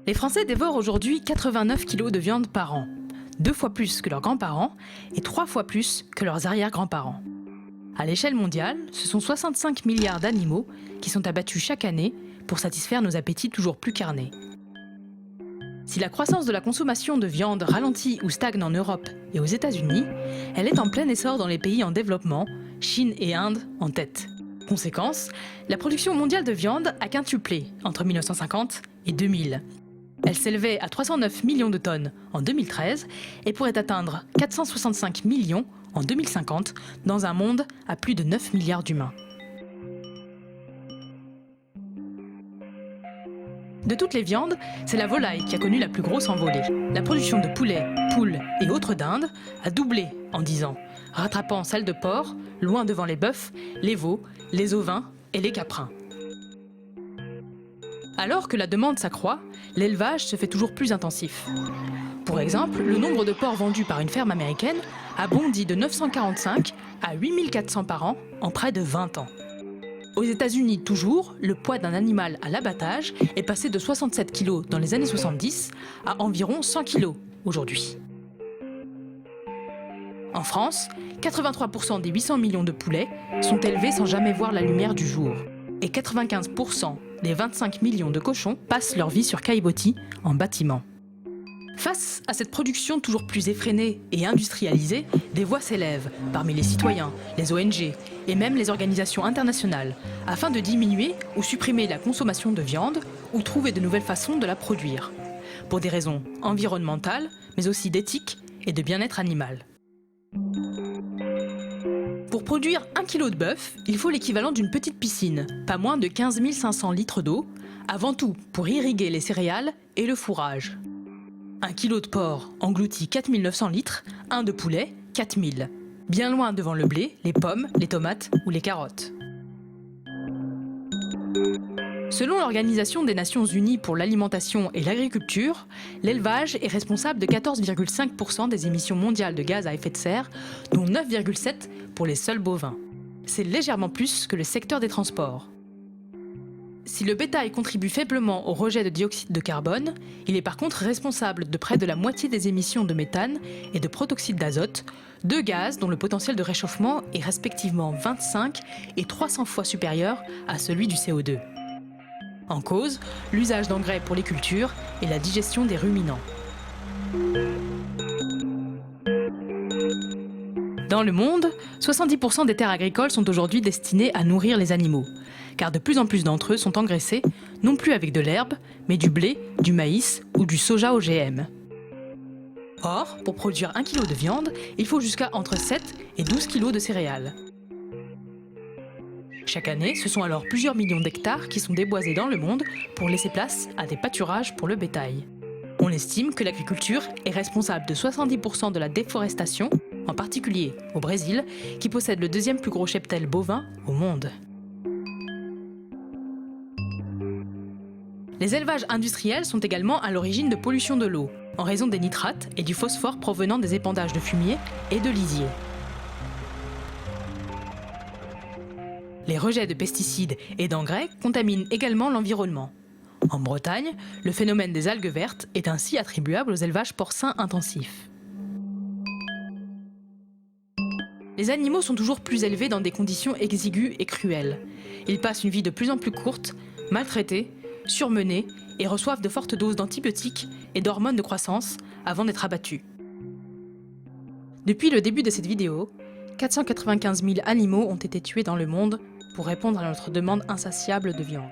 Les Français dévorent aujourd'hui 89 kg de viande par an, 2 fois plus que leurs grands-parents et 3 fois plus que leurs arrière-grands-parents. À l'échelle mondiale, ce sont 65 milliards d'animaux qui sont abattus chaque année pour satisfaire nos appétits toujours plus carnés. Si la croissance de la consommation de viande ralentit ou stagne en Europe et aux États-Unis, elle est en plein essor dans les pays en développement, Chine et Inde en tête. Conséquence, la production mondiale de viande a quintuplé entre 1950 et 2000. Elle s'élevait à 309 millions de tonnes en 2013 et pourrait atteindre 465 millions en 2050 dans un monde à plus de 9 milliards d'humains. De toutes les viandes, c'est la volaille qui a connu la plus grosse envolée. La production de poulet, poules et autres dindes a doublé en 10 ans, rattrapant celle de porc, loin devant les bœufs, les veaux, les ovins et les caprins. Alors que la demande s'accroît, l'élevage se fait toujours plus intensif. Pour exemple, le nombre de porcs vendus par une ferme américaine a bondi de 945 à 8400 par an en près de 20 ans. Aux États-Unis toujours, le poids d'un animal à l'abattage est passé de 67 kg dans les années 70 à environ 100 kg aujourd'hui. En France, 83% des 800 millions de poulets sont élevés sans jamais voir la lumière du jour. Et 95% des 25 millions de cochons passent leur vie sur caillebotis en bâtiment. Face à cette production toujours plus effrénée et industrialisée, des voix s'élèvent parmi les citoyens, les ONG et même les organisations internationales afin de diminuer ou supprimer la consommation de viande ou trouver de nouvelles façons de la produire, pour des raisons environnementales, mais aussi d'éthique et de bien-être animal. Pour produire 1 kg de bœuf, il faut l'équivalent d'une petite piscine, pas moins de 15 500 litres d'eau, avant tout pour irriguer les céréales et le fourrage. 1 kg de porc engloutit 4 900 litres, un de poulet 4 000, bien loin devant le blé, les pommes, les tomates ou les carottes. Selon l'Organisation des Nations Unies pour l'alimentation et l'agriculture, l'élevage est responsable de 14,5% des émissions mondiales de gaz à effet de serre, dont 9,7% pour les seuls bovins. C'est légèrement plus que le secteur des transports. Si le bétail contribue faiblement au rejet de dioxyde de carbone, il est par contre responsable de près de la moitié des émissions de méthane et de protoxyde d'azote, deux gaz dont le potentiel de réchauffement est respectivement 25 et 300 fois supérieur à celui du CO2. En cause, l'usage d'engrais pour les cultures et la digestion des ruminants. Dans le monde, 70% des terres agricoles sont aujourd'hui destinées à nourrir les animaux, car de plus en plus d'entre eux sont engraissés, non plus avec de l'herbe, mais du blé, du maïs ou du soja OGM. Or, pour produire 1 kg de viande, il faut jusqu'à entre 7 et 12 kg de céréales. Chaque année, ce sont alors plusieurs millions d'hectares qui sont déboisés dans le monde pour laisser place à des pâturages pour le bétail. On estime que l'agriculture est responsable de 70% de la déforestation, en particulier au Brésil, qui possède le deuxième plus gros cheptel bovin au monde. Les élevages industriels sont également à l'origine de pollution de l'eau, en raison des nitrates et du phosphore provenant des épandages de fumier et de lisier. Les rejets de pesticides et d'engrais contaminent également l'environnement. En Bretagne, le phénomène des algues vertes est ainsi attribuable aux élevages porcins intensifs. Les animaux sont toujours plus élevés dans des conditions exiguës et cruelles. Ils passent une vie de plus en plus courte, maltraités, surmenés et reçoivent de fortes doses d'antibiotiques et d'hormones de croissance avant d'être abattus. Depuis le début de cette vidéo, 495 000 animaux ont été tués dans le monde pour répondre à notre demande insatiable de viande.